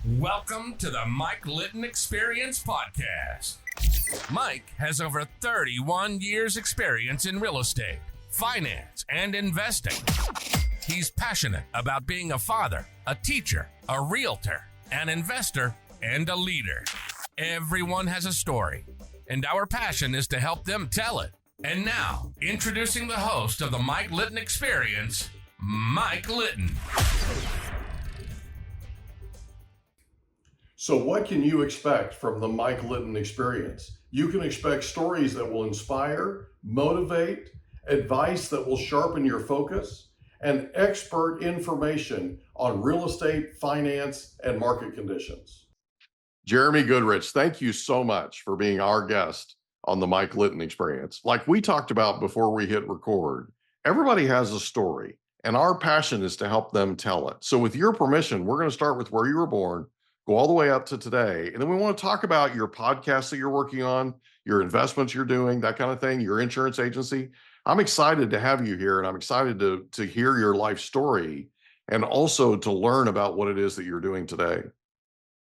Welcome to the Mike Litton Experience Podcast. Mike has over 31 years experience in real estate, finance, and investing. He's passionate about being a father, a teacher, a realtor, an investor, and a leader. Everyone has a story, and our passion is to help them tell it. And now, introducing the host of the Mike Litton Experience, Mike Litton. So what can you expect from the Mike Litton Experience? You can expect stories that will inspire, motivate, advice that will sharpen your focus, and expert information on real estate, finance, and market conditions. Jeremy Goodrich, thank you so much for being our guest on the Mike Litton Experience. Like we talked about before we hit record, everybody has a story, and our passion is to help them tell it. So with your permission, we're going to start with where you were born, go all the way up to today. And then we want to talk about your podcast that you're working on, your investments you're doing, that kind of thing, your insurance agency. I'm excited to have you here, and I'm excited to hear your life story and also to learn about what it is that you're doing today.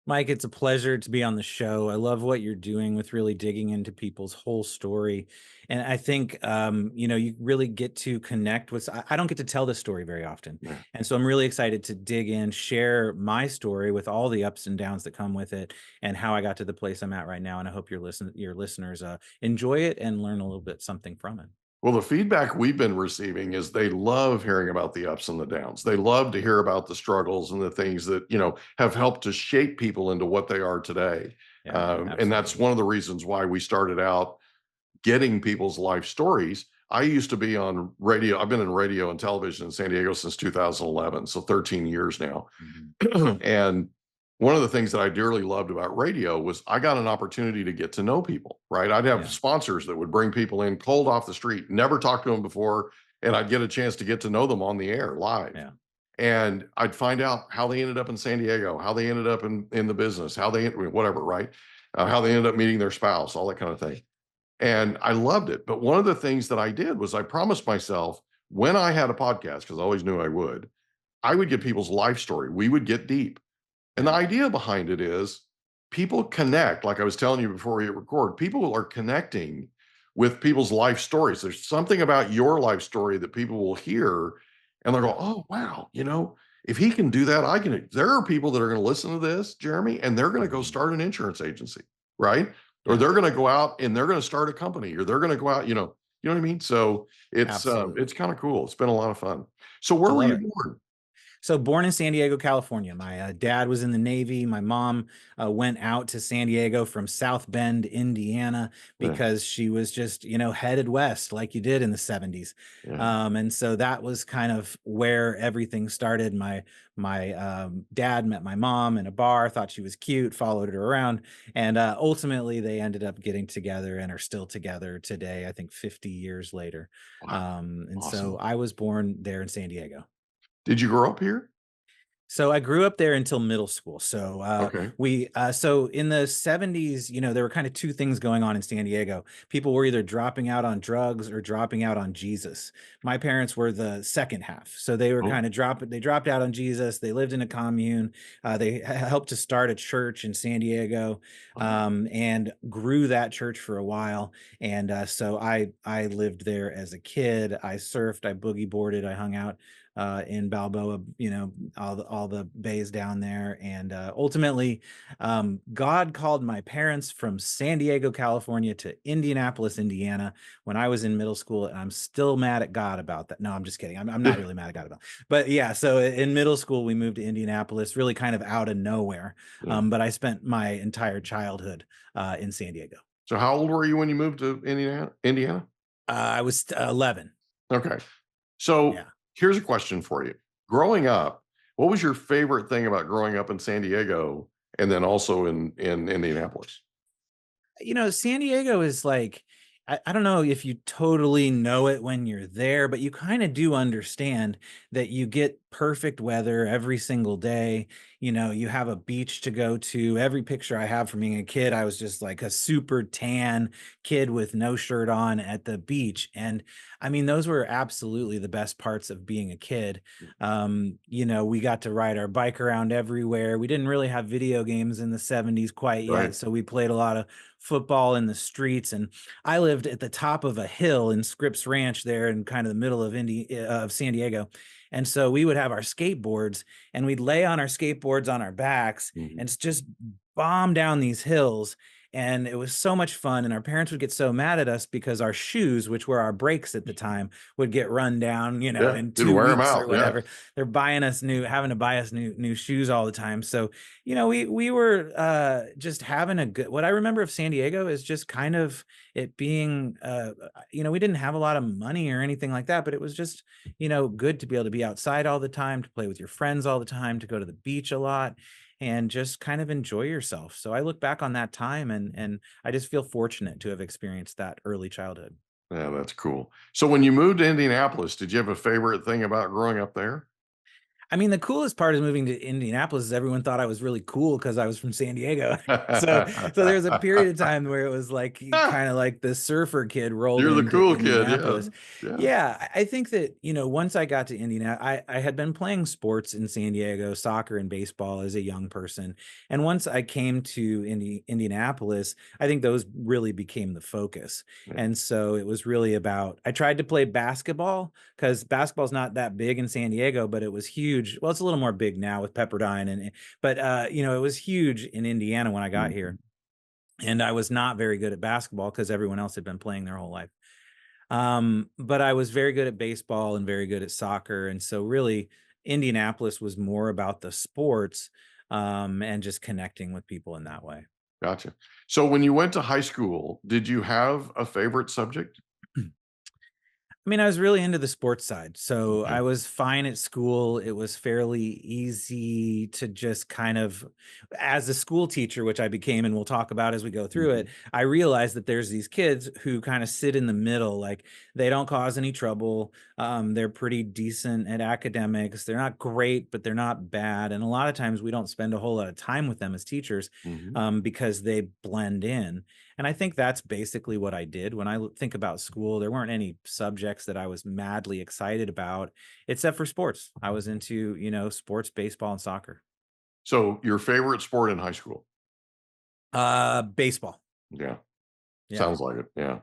Mike, it's a pleasure to be on the show. I love what you're doing with really digging into people's whole story. And I think, you really get to connect with, I don't get to tell this story very often. Yeah. And so I'm really excited to dig in, share my story with all the ups and downs that come with it and how I got to the place I'm at right now. And I hope your listeners enjoy it and learn a little bit something from it. Well, the feedback we've been receiving is they love hearing about the ups and the downs. They love to hear about the struggles and the things that, have helped to shape people into what they are today. Yeah, and that's one of the reasons why we started out getting people's life stories. I used to be on radio. I've been in radio and television in San Diego since 2011, so 13 years now. Mm-hmm. And one of the things that I dearly loved about radio was I got an opportunity to get to know people, right? I'd have sponsors that would bring people in cold off the street, never talked to them before, and I'd get a chance to get to know them on the air live. Yeah. And I'd find out how they ended up in San Diego, how they ended up in the business, how they, whatever, right? How they ended up meeting their spouse, all that kind of thing. And I loved it. But one of the things that I did was I promised myself when I had a podcast, because I always knew I would get people's life story. We would get deep. And the idea behind it is people connect, like I was telling you before we hit record, people are connecting with people's life stories. There's something about your life story that people will hear and they'll go, oh, wow, if he can do that, I can. There are people that are going to listen to this, Jeremy, and they're going to go start an insurance agency, right? Or they're going to go out and they're going to start a company, or they're going to go out, you know what I mean? So it's kind of cool. It's been a lot of fun. So where were you born? So born in San Diego, California. My dad was in the Navy. My mom went out to San Diego from South Bend, Indiana, because she was just, headed west like you did in the 70s. Yeah. And so that was kind of where everything started. My dad met my mom in a bar, thought she was cute, followed her around. And ultimately, they ended up getting together and are still together today, I think 50 years later. Wow. And Awesome. So I was born there in San Diego. Did you grow up here? So I grew up there until middle school. So so in the 70s, there were kind of two things going on in San Diego. People were either dropping out on drugs or dropping out on Jesus. My parents were the second half. So they were kind of dropped out on Jesus. They lived in a commune. They helped to start a church in San Diego and grew that church for a while. And so I lived there as a kid. I surfed, I boogie boarded, I hung out in Balboa, all the bays down there. And ultimately, God called my parents from San Diego, California to Indianapolis, Indiana when I was in middle school. And I'm still mad at God about that. No, I'm just kidding. I'm not really mad at God about it. But yeah, so in middle school, we moved to Indianapolis, really kind of out of nowhere. But I spent my entire childhood in San Diego. So how old were you when you moved to Indiana? I was 11. Okay. So here's a question for you. Growing up, what was your favorite thing about growing up in San Diego and then also in Indianapolis? San Diego is like, I don't know if you totally know it when you're there, but you kind of do understand that you get perfect weather every single day. You have a beach to go to. Every picture I have from being a kid, I was just like a super tan kid with no shirt on at the beach. And I mean, those were absolutely the best parts of being a kid. We got to ride our bike around everywhere. We didn't really have video games in the 70s quite yet. Right. So we played a lot of football in the streets. And I lived at the top of a hill in Scripps Ranch there in kind of the middle of San Diego. And so we would have our skateboards and we'd lay on our skateboards on our backs and just bomb down these hills. And it was so much fun. And our parents would get so mad at us because our shoes, which were our brakes at the time, would get run down, in 2 weeks or whatever. Yeah. They're having to buy us new shoes all the time. So, we were just having what I remember of San Diego is just kind of it being, we didn't have a lot of money or anything like that, but it was just, good to be able to be outside all the time, to play with your friends all the time, to go to the beach a lot, and just kind of enjoy yourself. So I look back on that time and I just feel fortunate to have experienced that early childhood. Yeah, that's cool. So when you moved to Indianapolis, did you have a favorite thing about growing up there? I mean, the coolest part of moving to Indianapolis is everyone thought I was really cool because I was from San Diego. so there was a period of time where it was like kind of like the surfer kid rolled You're the into cool Indianapolis. kid. Yeah, I think that, once I got to Indiana, I had been playing sports in San Diego, soccer and baseball as a young person. And once I came to Indianapolis, I think those really became the focus. Yeah. And so it was really I tried to play basketball because basketball's not that big in San Diego, but it was huge. Well, it's a little more big now with Pepperdine, but it was huge in Indiana when I got here, and I was not very good at basketball because everyone else had been playing their whole life. But I was very good at baseball and very good at soccer, and so really Indianapolis was more about the sports and just connecting with people in that way. Gotcha. So when you went to high school, did you have a favorite subject? I mean, I was really into the sports side. So I was fine at school. It was fairly easy to just kind of, as a school teacher, which I became, and we'll talk about as we go through it, I realized that there's these kids who kind of sit in the middle. Like they don't cause any trouble. They're pretty decent at academics. They're not great, but they're not bad. And a lot of times we don't spend a whole lot of time with them as teachers because they blend in. And I think that's basically what I did. When I think about school, there weren't any subjects that I was madly excited about, except for sports. I was into, sports, baseball, and soccer. So your favorite sport in high school? Baseball. Yeah. Sounds like it. Yeah.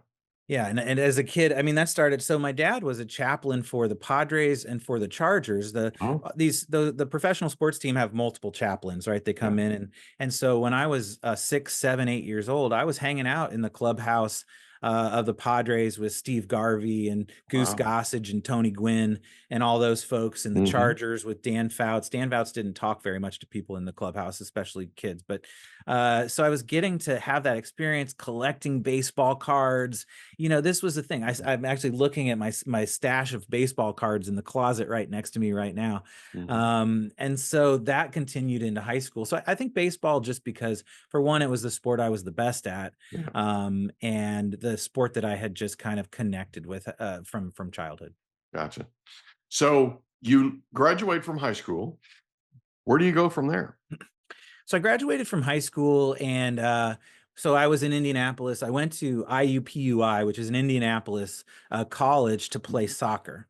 Yeah, and as a kid, I mean, that started. So my dad was a chaplain for the Padres and for the Chargers. The professional sports team have multiple chaplains, right? They come in and so when I was 6, 7, 8 years old, I was hanging out in the clubhouse of the Padres with Steve Garvey and Goose Gossage and Tony Gwynn and all those folks, and the Chargers with Dan Fouts. Dan Fouts didn't talk very much to people in the clubhouse, especially kids. But so I was getting to have that experience collecting baseball cards. This was the thing. I'm actually looking at my stash of baseball cards in the closet right next to me right now. And so that continued into high school. So I think baseball, just because, for one, it was the sport I was the best at, and the sport that I had just kind of connected with from childhood. Gotcha. So you graduate from high school. Where do you go from there? So I graduated from high school, and so I was in Indianapolis. I went to IUPUI, which is an Indianapolis college, to play soccer.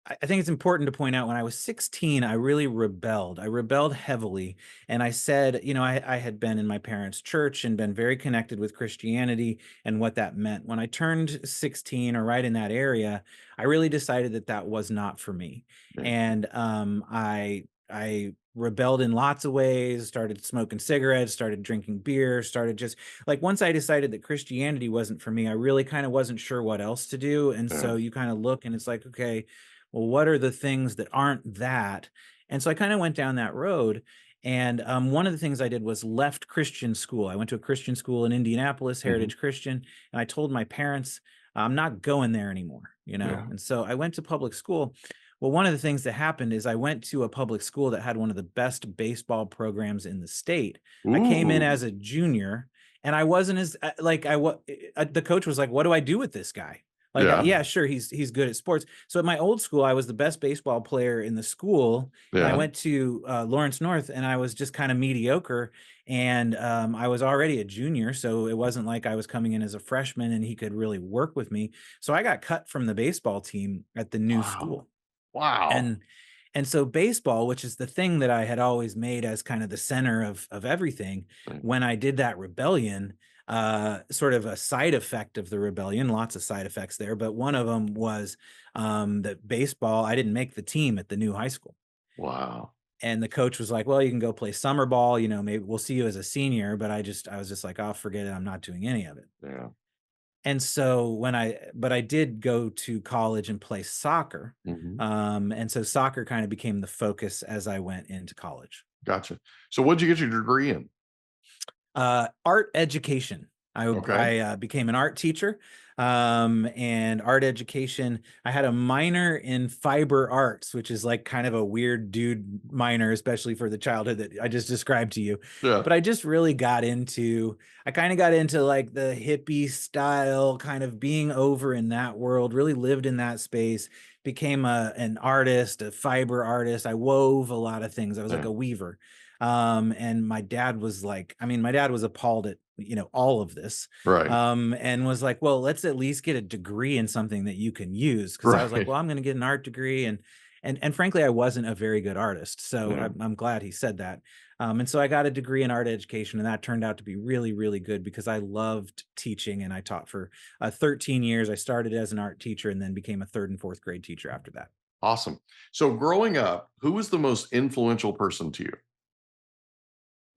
I think it's important to point out, when I was 16, I really rebelled. I rebelled heavily. And I said, I had been in my parents' church and been very connected with Christianity and what that meant. When I turned 16, or right in that area, I really decided that that was not for me. And I rebelled in lots of ways, started smoking cigarettes, started drinking beer, started just like, once I decided that Christianity wasn't for me, I really kind of wasn't sure what else to do. And so you kind of look and it's like, okay, well, what are the things that aren't that? And so I kind of went down that road. And one of the things I did was left Christian school. I went to a Christian school in Indianapolis, Heritage Christian, and I told my parents, I'm not going there anymore, And so I went to public school. Well, one of the things that happened is I went to a public school that had one of the best baseball programs in the state. I came in as a junior, and I wasn't as the coach was like, what do I do with this guy? Like, yeah, sure, he's good at sports. So at my old school, I was the best baseball player in the school, and I went to Lawrence North, and I was just kind of mediocre. And I was already a junior, so it wasn't like I was coming in as a freshman and he could really work with me. So I got cut from the baseball team at the new school. Wow. And so baseball, which is the thing that I had always made as kind of the center of everything, when I did that rebellion, sort of a side effect of the rebellion, lots of side effects there, but one of them was that baseball, I didn't make the team at the new high school. Wow. And the coach was like, well, you can go play summer ball, you know, maybe we'll see you as a senior. But I was just like, oh, forget it. I'm not doing any of it. Yeah. And so but I did go to college and play soccer. And so soccer kind of became the focus as I went into college. Gotcha. So what'd you get your degree in? Art education. I became an art teacher, and art education. I had a minor in fiber arts, which is like kind of a weird dude minor, especially for the childhood that I just described to you. Yeah. But I just really I kind of got into like the hippie style, kind of being over in that world, really lived in that space, became an artist, a fiber artist. I wove a lot of things. I was like a weaver. And my dad was like, my dad was appalled at, all of this. Right. And was like, well, let's at least get a degree in something that you can use. Cause I was like, well, I'm going to get an art degree. And frankly, I wasn't a very good artist. So I'm glad he said that. And so I got a degree in art education, and that turned out to be really, really good because I loved teaching, and I taught for 13 years. I started as an art teacher and then became a 3rd and 4th grade teacher after that. Awesome. So growing up, who was the most influential person to you?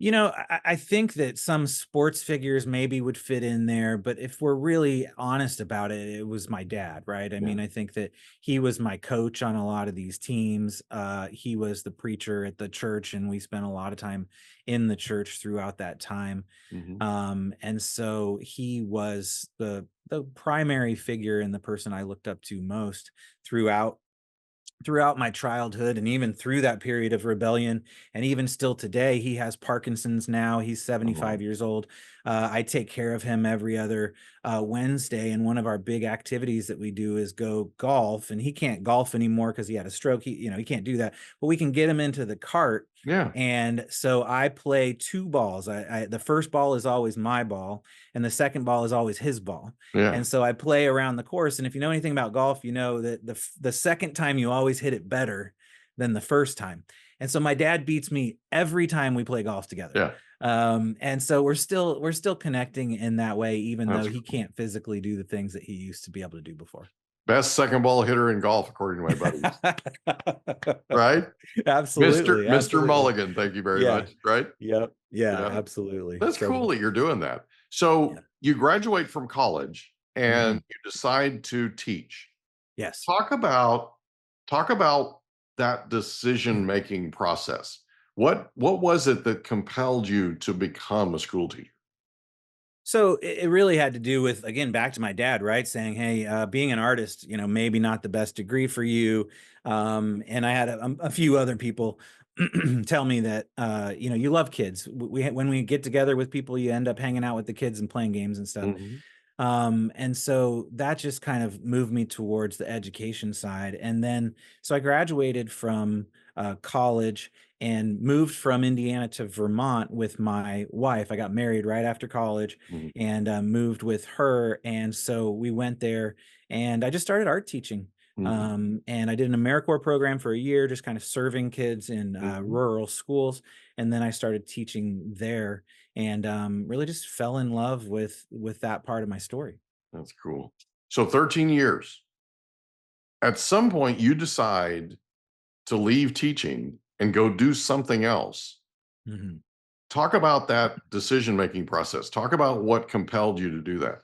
I think that some sports figures maybe would fit in there, but if we're really honest about it, it was my dad, right? I mean, I think that he was my coach on a lot of these teams. He was the preacher at the church, and we spent a lot of time in the church throughout that time. And so he was the primary figure and the person I looked up to most throughout my childhood, and even through that period of rebellion. And even still today, he has Parkinson's now. He's 75 years old. I take care of him every other Wednesday. And one of our big activities that we do is go golf, and he can't golf anymore because he had a stroke. He can't do that, but we can get him into the cart. Yeah. And so I play 2 balls. The first ball is always my ball, and the second ball is always his ball. Yeah. And so I play around the course. And if you know anything about golf, you know that the second time you always hit it better than the first time. And so my dad beats me every time we play golf together. Yeah. And so we're still connecting in that way, even though he can't physically do the things that he used to be able to do before. Best second ball hitter in golf, according to my buddies. Right? Absolutely. Mr. Mulligan. Thank you very much. Right? Yep. Yeah, absolutely. That's cool that you're doing that. So you graduate from college and you decide to teach. Yes. Talk about that decision-making process. What was it that compelled you to become a school teacher? So it really had to do with, again, back to my dad, right? Saying, hey, being an artist, maybe not the best degree for you. And I had a few other people tell me that, you love kids. When we get together with people, you end up hanging out with the kids and playing games and stuff. And so that just kind of moved me towards the education side. And then, so I graduated from college and moved from Indiana to Vermont with my wife. I got married right after college and moved with her. And so we went there, and I just started art teaching. And I did an AmeriCorps program for a year, just kind of serving kids in rural schools. And then I started teaching there, and really just fell in love with that part of my story. That's cool. So 13 years. At some point, you decide to leave teaching and go do something else. Talk about that decision-making process. Talk about what compelled you to do that.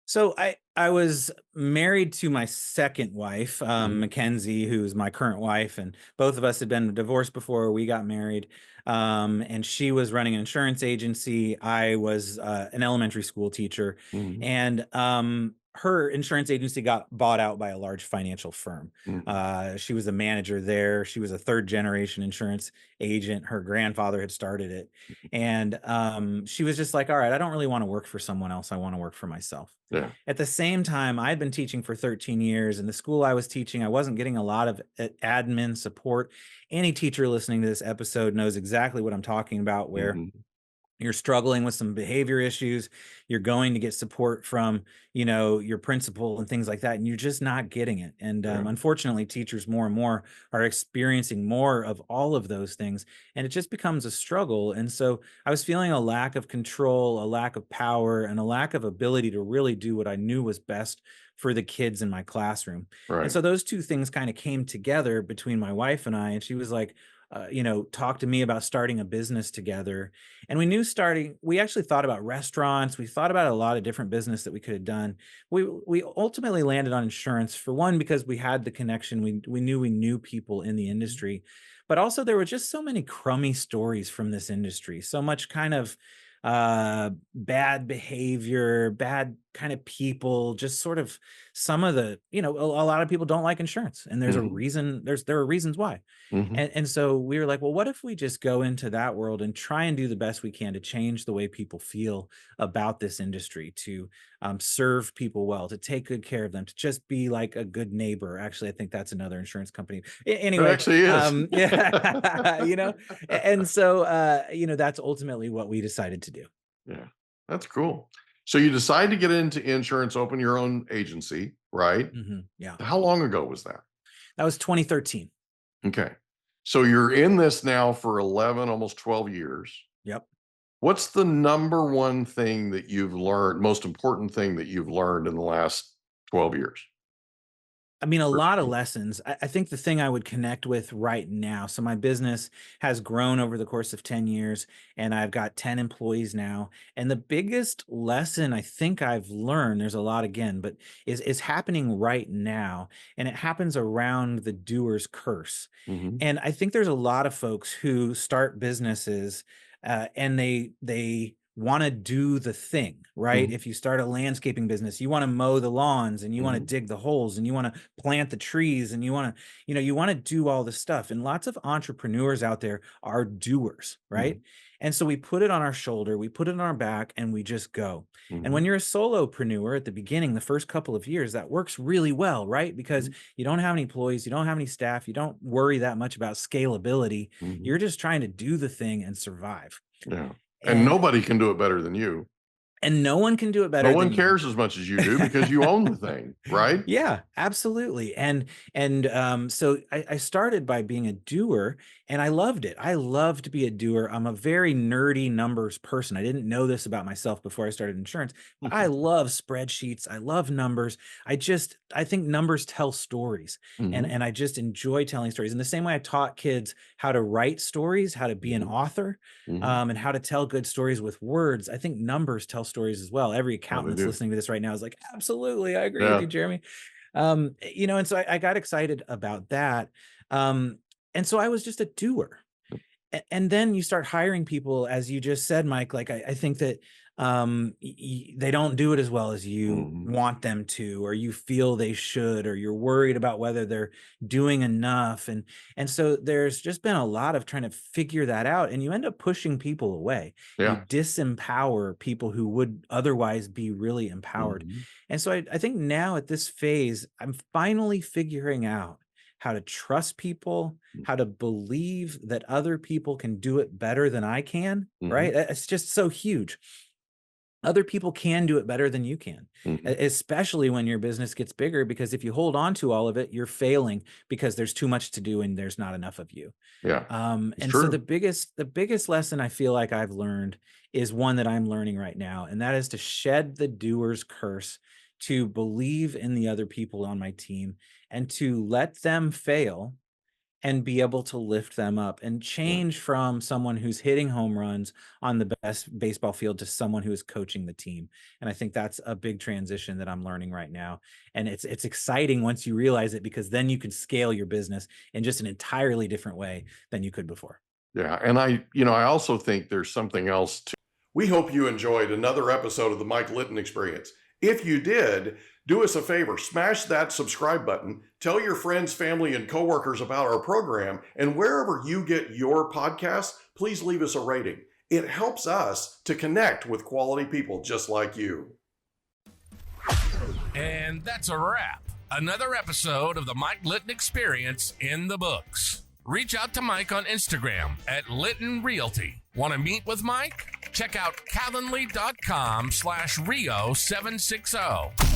So I was married to my second wife, McKenzie, who's my current wife, and both of us had been divorced before we got married. And she was running an insurance agency. I was an elementary school teacher, and her insurance agency got bought out by a large financial firm. She was a manager there. She was a third generation insurance agent. Her grandfather had started it. And she was just like, all right, I don't really want to work for someone else. I want to work for myself. Yeah. At the same time, I'd been teaching for 13 years, and the school I was teaching, I wasn't getting a lot of admin support. Any teacher listening to this episode knows exactly what I'm talking about, where you're struggling with some behavior issues, you're going to get support from, your principal and things like that, and you're just not getting it. And unfortunately, teachers more and more are experiencing more of all of those things, and it just becomes a struggle. And so I was feeling a lack of control, a lack of power, and a lack of ability to really do what I knew was best for the kids in my classroom. And so those two things kind of came together between my wife and I, and she was like, talk to me about starting a business together. And we actually thought about restaurants. We thought about a lot of different business that we could have done. We ultimately landed on insurance, for one, because we had the connection. We knew people in the industry, but also there were just so many crummy stories from this industry. So much kind of bad behavior, bad kind of people, just sort of some of the, a lot of people don't like insurance, and there's a reason, there are reasons why. And so we were like, well, what if we just go into that world and try and do the best we can to change the way people feel about this industry, to serve people well, to take good care of them, to just be like a good neighbor. Actually, I think that's another insurance company. Anyway, it actually is. Yeah, and so, that's ultimately what we decided to do. Yeah, that's cool. So you decided to get into insurance, open your own agency, right? Yeah. How long ago was that? That was 2013. Okay. So you're in this now for 11, almost 12 years. Yep. What's the number one thing that you've learned, most important thing that you've learned in the last 12 years? I mean, a lot of lessons. I think the thing I would connect with right now, so my business has grown over the course of 10 years, and I've got 10 employees now. And the biggest lesson I think I've learned, there's a lot again, but is happening right now. And it happens around the doer's curse. And I think there's a lot of folks who start businesses and they want to do the thing, right? If you start a landscaping business, you want to mow the lawns, and you want to dig the holes, and you want to plant the trees, and you want to, you want to do all the stuff. And lots of entrepreneurs out there are doers, right? And so we put it on our shoulder, we put it on our back, and we just go. And when you're a solopreneur at the beginning, the first couple of years, that works really well, right? Because you don't have any employees, you don't have any staff, you don't worry that much about scalability. You're just trying to do the thing and survive. Yeah. And nobody can do it better than you. And no one can do it better. No one cares as much as you do, because you own the thing, right? Yeah, absolutely. And so I started by being a doer, and I loved it. I love to be a doer. I'm a very nerdy numbers person. I didn't know this about myself before I started insurance, but I love spreadsheets. I love numbers. I think numbers tell stories, and I just enjoy telling stories. In the same way I taught kids how to write stories, how to be an author, and how to tell good stories with words, I think numbers tell stories as well. Every accountant that's listening to this right now is like, absolutely, I agree with you, Jeremy. And so I got excited about that. And so I was just a doer. And then you start hiring people, as you just said, Mike. Like, I think that they don't do it as well as you want them to, or you feel they should, or you're worried about whether they're doing enough. And so there's just been a lot of trying to figure that out, and you end up pushing people away. You disempower people who would otherwise be really empowered. And so I think now at this phase, I'm finally figuring out how to trust people, how to believe that other people can do it better than I can, right? It's just so huge. Other people can do it better than you can, especially when your business gets bigger, because if you hold on to all of it, you're failing because there's too much to do and there's not enough of you. Yeah. And so the biggest lesson I feel like I've learned is one that I'm learning right now, and that is to shed the doer's curse, to believe in the other people on my team, and to let them fail and be able to lift them up, and change from someone who's hitting home runs on the best baseball field to someone who is coaching the team. And I think that's a big transition that I'm learning right now. And it's exciting once you realize it, because then you can scale your business in just an entirely different way than you could before. Yeah. And I also think there's something else too. We hope you enjoyed another episode of the Mike Litton Experience. If you did, Do us a favor, smash that subscribe button, tell your friends, family, and coworkers about our program, and wherever you get your podcasts, please leave us a rating. It helps us to connect with quality people just like you. And that's a wrap. Another episode of the Mike Litton Experience in the books. Reach out to Mike on Instagram at Litton Realty. Want to meet with Mike? Check out calendly.com/Rio760.